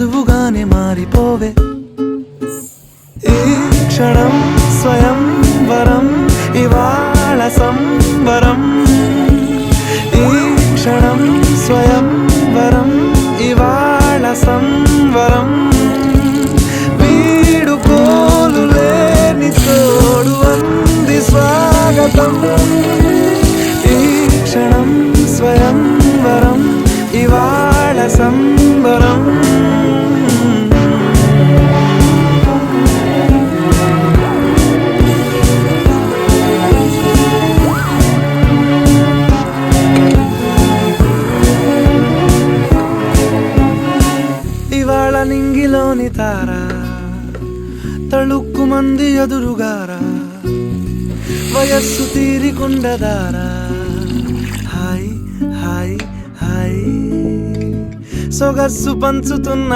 నువ్వుగానే మారిపోవే ఈ క్షణం స్వయం వరం ఇవాళ సంబరం ఈ క్షణం స్వయం వరం ఇవాళ సంవరం వీడుకోలు లేని తోడు అంది స్వాగతం ఈ క్షణం స్వయం వరం ఇవాళ సంబరం ఇవాళ నింగిలోని తార తళుక్కు మంది ఎదురుగారా వయస్సు తీరికుండదారా హాయ్ హాయ్ హాయ్ సొగస్సు పంచుతున్న